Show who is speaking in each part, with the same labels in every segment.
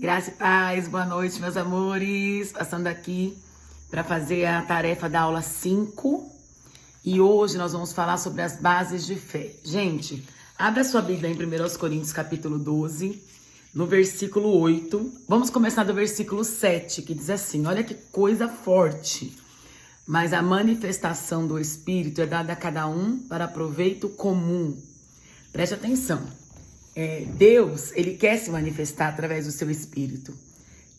Speaker 1: Graça e paz, boa noite, meus amores. Passando aqui para fazer a tarefa da aula 5. E hoje nós vamos falar sobre as bases de fé. Gente, abra sua Bíblia em 1 Coríntios capítulo 12, no versículo 8. Vamos começar do versículo 7, que diz assim, olha que coisa forte. Mas a manifestação do Espírito é dada a cada um para proveito comum. Preste atenção. Deus, ele quer se manifestar através do seu Espírito.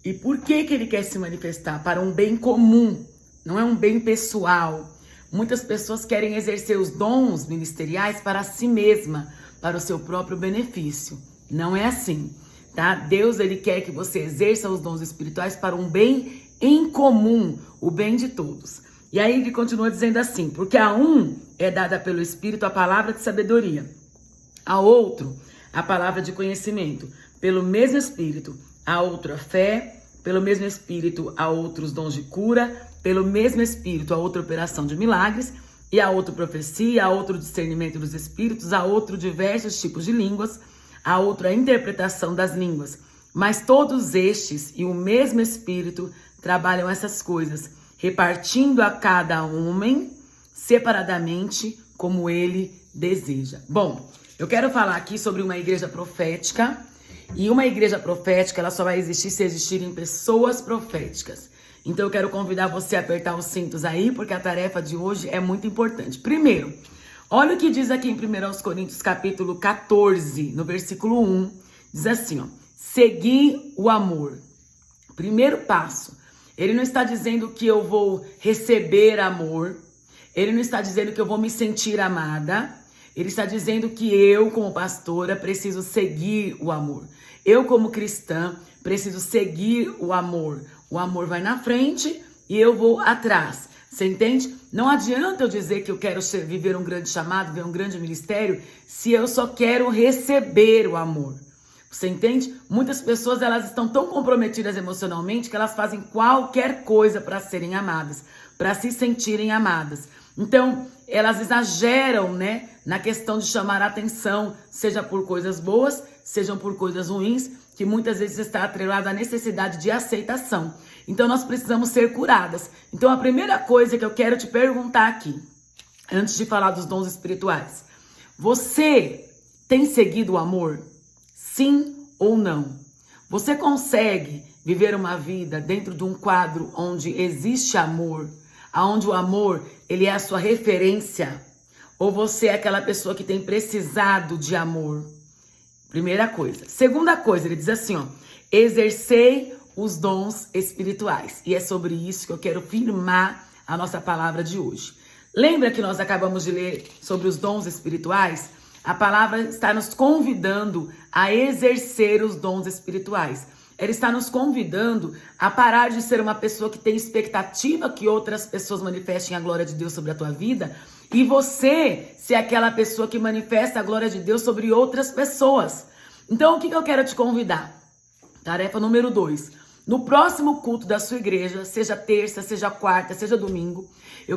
Speaker 1: E por que ele quer se manifestar? Para um bem comum, não é um bem pessoal. Muitas pessoas querem exercer os dons ministeriais para si mesma, para o seu próprio benefício. Não é assim, tá? Deus, ele quer que você exerça os dons espirituais para um bem em comum, o bem de todos. E aí ele continua dizendo assim, porque a um é dada pelo Espírito a palavra de sabedoria, a outro a palavra de conhecimento, pelo mesmo Espírito, a outro a fé, pelo mesmo Espírito, a outros dons de cura, pelo mesmo Espírito, a outra operação de milagres, e a outro profecia, a outro discernimento dos Espíritos, a outro diversos tipos de línguas, a outra interpretação das línguas. Mas todos estes e o mesmo Espírito trabalham essas coisas, repartindo a cada homem separadamente como ele deseja. Bom, eu quero falar aqui sobre uma igreja profética, e uma igreja profética, ela só vai existir se existirem pessoas proféticas. Então eu quero convidar você a apertar os cintos aí, porque a tarefa de hoje é muito importante. Primeiro, olha o que diz aqui em 1 Coríntios capítulo 14, no versículo 1, diz assim, ó, seguir o amor. Primeiro passo, ele não está dizendo que eu vou receber amor, ele não está dizendo que eu vou me sentir amada, ele está dizendo que eu, como pastora, preciso seguir o amor. Eu, como cristã, preciso seguir o amor. O amor vai na frente e eu vou atrás. Você entende? Não adianta eu dizer que eu quero viver um grande chamado, viver um grande ministério, se eu só quero receber o amor. Você entende? Muitas pessoas, elas estão tão comprometidas emocionalmente que elas fazem qualquer coisa para serem amadas, para se sentirem amadas. Então, elas exageram, né, na questão de chamar a atenção, seja por coisas boas, sejam por coisas ruins, que muitas vezes está atrelada à necessidade de aceitação. Então, nós precisamos ser curadas. Então, a primeira coisa que eu quero te perguntar aqui, antes de falar dos dons espirituais, você tem seguido o amor? Sim ou não? Você consegue viver uma vida dentro de um quadro onde existe amor, onde o amor, ele é a sua referência? Ou você é aquela pessoa que tem precisado de amor? Primeira coisa. Segunda coisa, ele diz assim, ó, exercei os dons espirituais. E é sobre isso que eu quero firmar a nossa palavra de hoje. Lembra que nós acabamos de ler sobre os dons espirituais? A palavra está nos convidando a exercer os dons espirituais. Ela está nos convidando a parar de ser uma pessoa que tem expectativa que outras pessoas manifestem a glória de Deus sobre a tua vida e você ser aquela pessoa que manifesta a glória de Deus sobre outras pessoas. Então, o que eu quero te convidar? Tarefa número 2. No próximo culto da sua igreja, seja terça, seja quarta, seja domingo,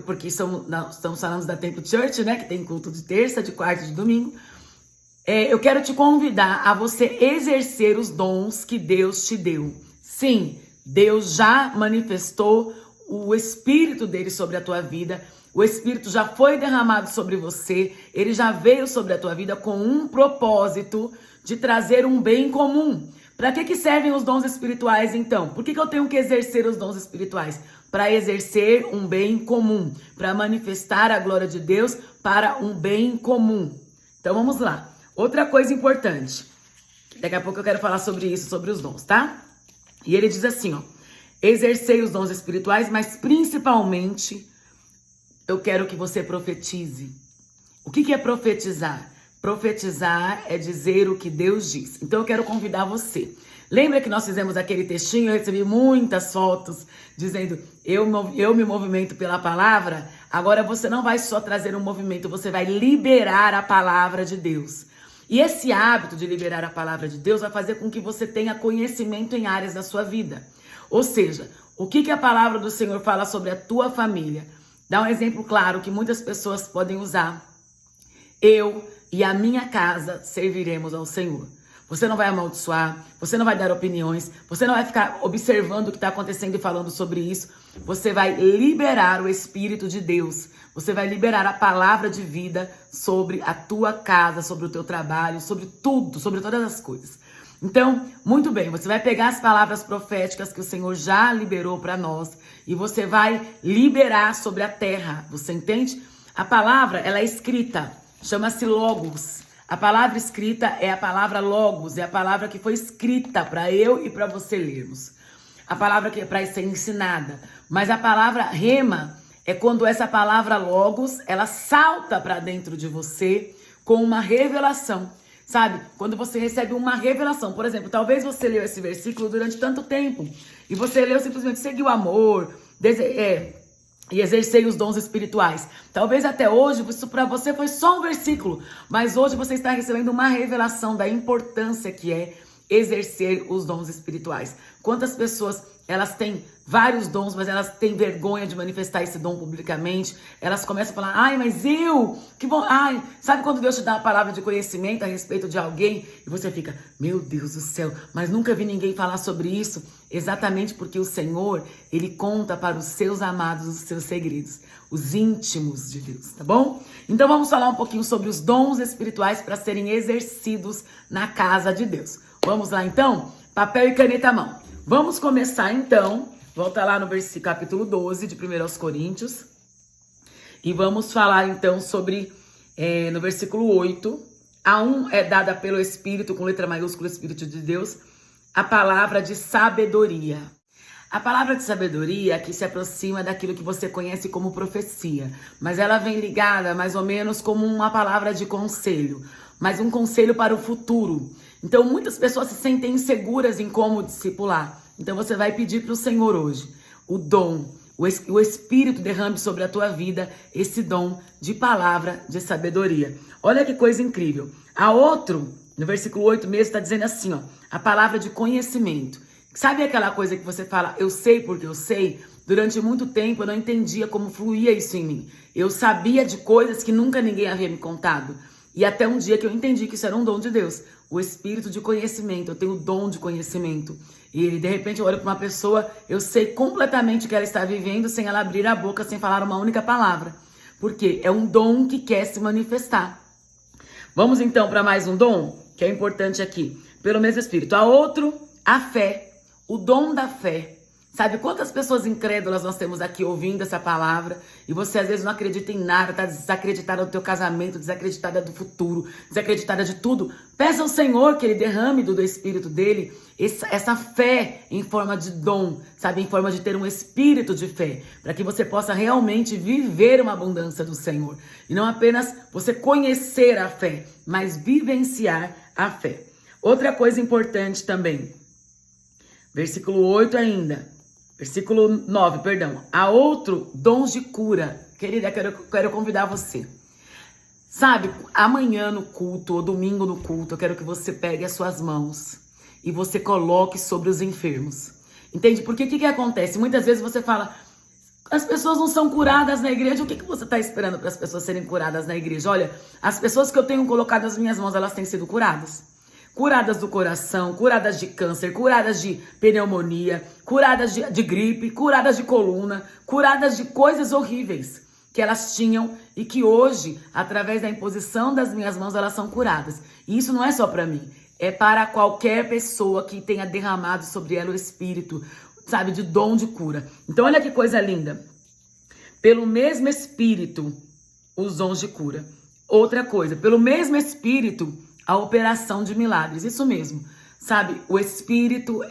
Speaker 1: porque estamos falando da Temple Church, né, que tem culto de terça, de quarta e de domingo, eu quero te convidar a você exercer os dons que Deus te deu. Sim, Deus já manifestou o Espírito dele sobre a tua vida. O Espírito já foi derramado sobre você. Ele já veio sobre a tua vida com um propósito de trazer um bem comum. Para que servem os dons espirituais, então? Por que eu tenho que exercer os dons espirituais? Para exercer um bem comum. Para manifestar a glória de Deus para um bem comum. Então vamos lá. Outra coisa importante, daqui a pouco eu quero falar sobre isso, sobre os dons, tá? E ele diz assim, ó, exercei os dons espirituais, mas principalmente eu quero que você profetize. O que é profetizar? Profetizar é dizer o que Deus diz. Então eu quero convidar você. Lembra que nós fizemos aquele textinho, eu recebi muitas fotos dizendo, eu me movimento pela palavra. Agora você não vai só trazer um movimento, você vai liberar a palavra de Deus. E esse hábito de liberar a palavra de Deus vai fazer com que você tenha conhecimento em áreas da sua vida. Ou seja, o que a palavra do Senhor fala sobre a tua família? Dá um exemplo claro que muitas pessoas podem usar. Eu e a minha casa serviremos ao Senhor. você não vai amaldiçoar, você não vai dar opiniões, você não vai ficar observando o que está acontecendo e falando sobre isso. Você vai liberar o Espírito de Deus. Você vai liberar a palavra de vida sobre a tua casa, sobre o teu trabalho, sobre tudo, sobre todas as coisas. Então, muito bem, você vai pegar as palavras proféticas que o Senhor já liberou para nós e você vai liberar sobre a terra. Você entende? A palavra, ela é escrita, chama-se Logos. A palavra escrita é a palavra Logos, é a palavra que foi escrita para eu e para você lermos. A palavra que é para ser ensinada. Mas a palavra rema é quando essa palavra Logos, ela salta para dentro de você com uma revelação. Sabe? Quando você recebe uma revelação. Por exemplo, talvez você leu esse versículo durante tanto tempo e você leu simplesmente seguir o amor, e exercei os dons espirituais. Talvez até hoje isso para você foi só um versículo, mas hoje você está recebendo uma revelação da importância que é exercer os dons espirituais. Quantas pessoas, elas têm vários dons, mas elas têm vergonha de manifestar esse dom publicamente. Elas começam a falar, ai, mas que bom, ai. Sabe quando Deus te dá uma palavra de conhecimento a respeito de alguém e você fica, meu Deus do céu, mas nunca vi ninguém falar sobre isso? Exatamente porque o Senhor, Ele conta para os seus amados os seus segredos, os íntimos de Deus, tá bom? Então vamos falar um pouquinho sobre os dons espirituais para serem exercidos na casa de Deus. Vamos lá então? Papel e caneta à mão. Vamos começar então, volta lá no versículo capítulo 12 de 1 aos Coríntios. E vamos falar então sobre, no versículo 8, a um é dada pelo Espírito, com letra maiúscula, Espírito de Deus, a palavra de sabedoria. A palavra de sabedoria aqui se aproxima daquilo que você conhece como profecia, mas ela vem ligada mais ou menos como uma palavra de conselho, mas um conselho para o futuro. Então muitas pessoas se sentem inseguras em como discipular. Então você vai pedir para o Senhor hoje o dom, o Espírito derrame sobre a tua vida esse dom de palavra de sabedoria. Olha que coisa incrível. A outro, no versículo 8 mesmo, está dizendo assim, ó, a palavra de conhecimento. Sabe aquela coisa que você fala, eu sei porque eu sei? Durante muito tempo eu não entendia como fluía isso em mim. Eu sabia de coisas que nunca ninguém havia me contado. E até um dia que eu entendi que isso era um dom de Deus. O espírito de conhecimento, eu tenho o dom de conhecimento. E de repente eu olho para uma pessoa, eu sei completamente o que ela está vivendo sem ela abrir a boca, sem falar uma única palavra. Porque é um dom que quer se manifestar. Vamos então para mais um dom, que é importante aqui. Pelo mesmo espírito. A outro, a fé. O dom da fé. Sabe quantas pessoas incrédulas nós temos aqui ouvindo essa palavra e você às vezes não acredita em nada, tá desacreditada do teu casamento, desacreditada do futuro, desacreditada de tudo. Peça ao Senhor que Ele derrame do Espírito dele essa fé em forma de dom, sabe, em forma de ter um espírito de fé, para que você possa realmente viver uma abundância do Senhor. E não apenas você conhecer a fé, mas vivenciar a fé. Outra coisa importante também, versículo 8 ainda. Versículo 9, perdão. Há outro, dons de cura. Querida, quero convidar você. Sabe, amanhã no culto, ou domingo no culto, eu quero que você pegue as suas mãos e você coloque sobre os enfermos. Entende? Porque o que acontece? Muitas vezes você fala, as pessoas não são curadas na igreja. O que você está esperando para as pessoas serem curadas na igreja? Olha, as pessoas que eu tenho colocado nas minhas mãos, elas têm sido curadas. Curadas do coração, curadas de câncer, curadas de pneumonia, curadas de gripe, curadas de coluna, curadas de coisas horríveis que elas tinham e que hoje, através da imposição das minhas mãos, elas são curadas. E isso não é só para mim, é para qualquer pessoa que tenha derramado sobre ela o Espírito, sabe, de dom de cura. Então olha que coisa linda. Pelo mesmo Espírito, os dons de cura. Outra coisa, pelo mesmo Espírito, a operação de milagres, isso mesmo, sabe? O Espírito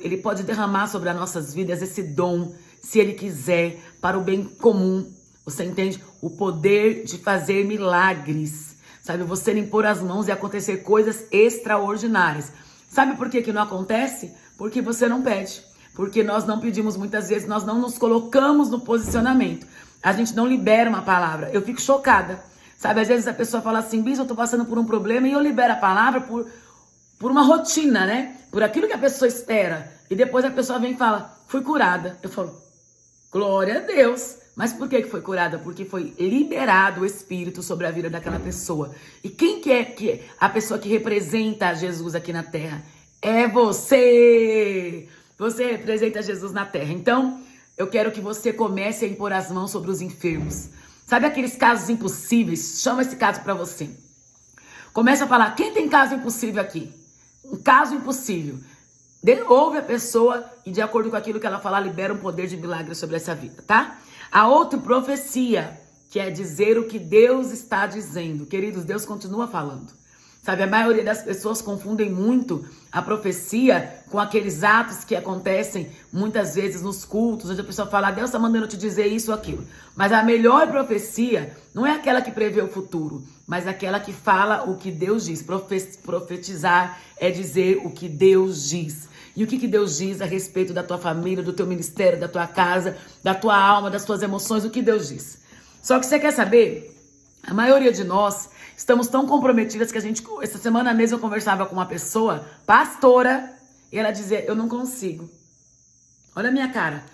Speaker 1: ele pode derramar sobre as nossas vidas esse dom, se Ele quiser, para o bem comum. Você entende? O poder de fazer milagres, sabe? Você impor as mãos e acontecer coisas extraordinárias. Sabe por que não acontece? Porque você não pede. Porque nós não pedimos muitas vezes, nós não nos colocamos no posicionamento. A gente não libera uma palavra. Eu fico chocada. Sabe, às vezes a pessoa fala assim, Bis, eu tô passando por um problema e eu libero a palavra por uma rotina, né? Por aquilo que a pessoa espera. E depois a pessoa vem e fala, fui curada. Eu falo, glória a Deus. Mas por que foi curada? Porque foi liberado o Espírito sobre a vida daquela pessoa. E quem que é a pessoa que representa Jesus aqui na Terra? É você! Você representa Jesus na Terra. Então, eu quero que você comece a impor as mãos sobre os enfermos. Sabe aqueles casos impossíveis? Chama esse caso para você. Começa a falar, quem tem caso impossível aqui? Um caso impossível. Ouve a pessoa e de acordo com aquilo que ela falar, libera um poder de milagre sobre essa vida, tá? A outra, profecia, que é dizer o que Deus está dizendo. Queridos, Deus continua falando. Sabe, a maioria das pessoas confundem muito a profecia com aqueles atos que acontecem muitas vezes nos cultos, onde a pessoa fala, Deus está mandando te dizer isso ou aquilo. Mas a melhor profecia não é aquela que prevê o futuro, mas aquela que fala o que Deus diz. Profetizar é dizer o que Deus diz. E o que Deus diz a respeito da tua família, do teu ministério, da tua casa, da tua alma, das tuas emoções, o que Deus diz. Só que você quer saber? A maioria de nós estamos tão comprometidas que essa semana mesmo eu conversava com uma pessoa, pastora, e ela dizia, eu não consigo. Olha a minha cara.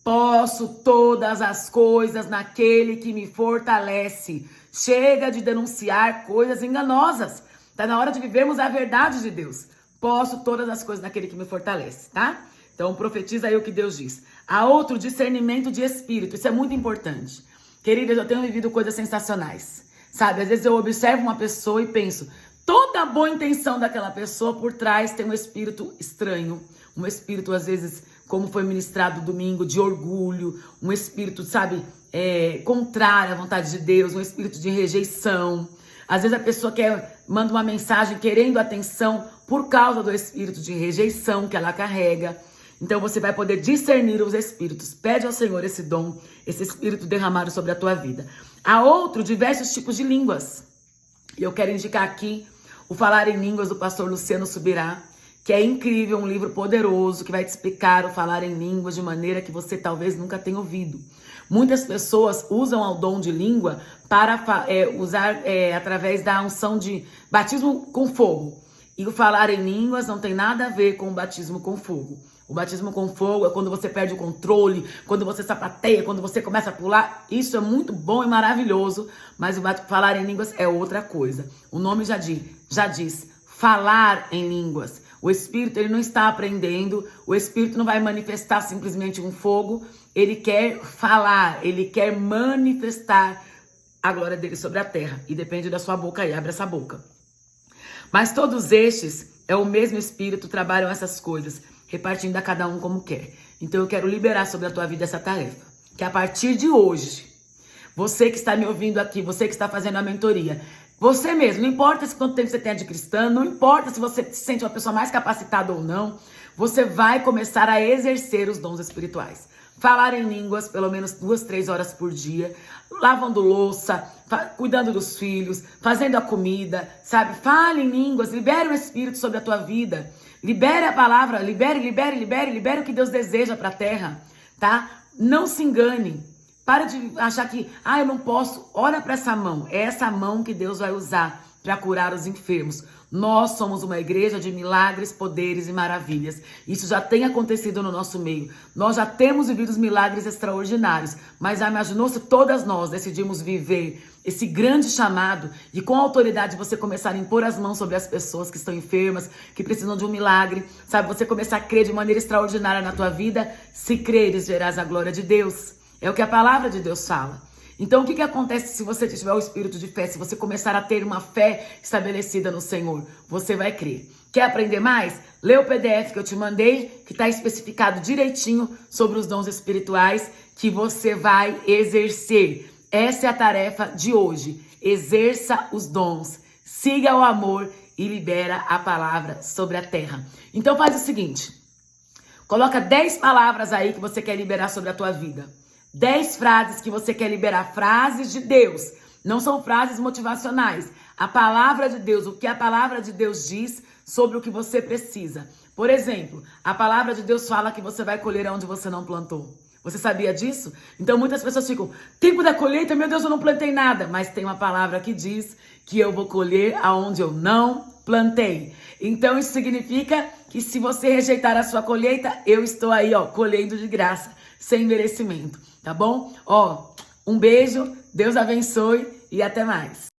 Speaker 1: Posso todas as coisas naquele que me fortalece. Chega de denunciar coisas enganosas. Tá na hora de vivermos a verdade de Deus. Posso todas as coisas naquele que me fortalece, tá? Então profetiza aí o que Deus diz. A outro, discernimento de espírito. Isso é muito importante. Queridas, eu tenho vivido coisas sensacionais. Sabe, às vezes eu observo uma pessoa e penso, toda a boa intenção daquela pessoa por trás tem um espírito estranho. Um espírito, às vezes, como foi ministrado domingo, de orgulho. Um espírito, sabe, contrário à vontade de Deus. Um espírito de rejeição. Às vezes a pessoa manda uma mensagem querendo atenção por causa do espírito de rejeição que ela carrega. Então você vai poder discernir os espíritos. Pede ao Senhor esse dom, esse espírito derramado sobre a tua vida. Há outro, diversos tipos de línguas. E eu quero indicar aqui o Falar em Línguas do pastor Luciano Subirá, que é incrível, um livro poderoso que vai te explicar o falar em línguas de maneira que você talvez nunca tenha ouvido. Muitas pessoas usam o dom de língua para usar através da unção de batismo com fogo. E o falar em línguas não tem nada a ver com o batismo com fogo. O batismo com fogo é quando você perde o controle, quando você sapateia, quando você começa a pular. Isso é muito bom e maravilhoso, mas o falar em línguas é outra coisa. O nome já diz falar em línguas. O Espírito, ele não está aprendendo, o Espírito não vai manifestar simplesmente um fogo, ele quer falar, ele quer manifestar a glória dele sobre a terra. E depende da sua boca aí, abre essa boca. Mas todos estes, é o mesmo Espírito, trabalham essas coisas, repartindo a cada um como quer. Então eu quero liberar sobre a tua vida essa tarefa. Que a partir de hoje, você que está me ouvindo aqui, você que está fazendo a mentoria, você mesmo, não importa quanto tempo você tem de cristã, não importa se você se sente uma pessoa mais capacitada ou não, você vai começar a exercer os dons espirituais. Falar em línguas pelo menos 2, 3 horas por dia, lavando louça, cuidando dos filhos, fazendo a comida, sabe? Fale em línguas, libere o Espírito sobre a tua vida. Libere a palavra, libere o que Deus deseja para a terra, tá? Não se engane. Para de achar que, eu não posso. Olha para essa mão. É essa mão que Deus vai usar para curar os enfermos. Nós somos uma igreja de milagres, poderes e maravilhas. Isso já tem acontecido no nosso meio. Nós já temos vivido os milagres extraordinários. Mas já imaginou se todas nós decidimos viver esse grande chamado e com autoridade você começar a impor as mãos sobre as pessoas que estão enfermas, que precisam de um milagre, sabe? Você começar a crer de maneira extraordinária na tua vida. Se creres, verás a glória de Deus. É o que a palavra de Deus fala. Então, o que acontece se você tiver o espírito de fé? Se você começar a ter uma fé estabelecida no Senhor, você vai crer. Quer aprender mais? Lê o PDF que eu te mandei, que está especificado direitinho sobre os dons espirituais que você vai exercer. Essa é a tarefa de hoje. Exerça os dons, siga o amor e libera a palavra sobre a terra. Então, faz o seguinte. Coloca 10 palavras aí que você quer liberar sobre a tua vida. 10 frases que você quer liberar, frases de Deus, não são frases motivacionais. A palavra de Deus, o que a palavra de Deus diz sobre o que você precisa. Por exemplo, a palavra de Deus fala que você vai colher onde você não plantou. Você sabia disso? Então muitas pessoas ficam, tempo da colheita, meu Deus, eu não plantei nada. Mas tem uma palavra que diz que eu vou colher aonde eu não plantei. Então isso significa que se você rejeitar a sua colheita, eu estou aí, colhendo de graça, sem merecimento, tá bom? Um beijo, Deus abençoe e até mais.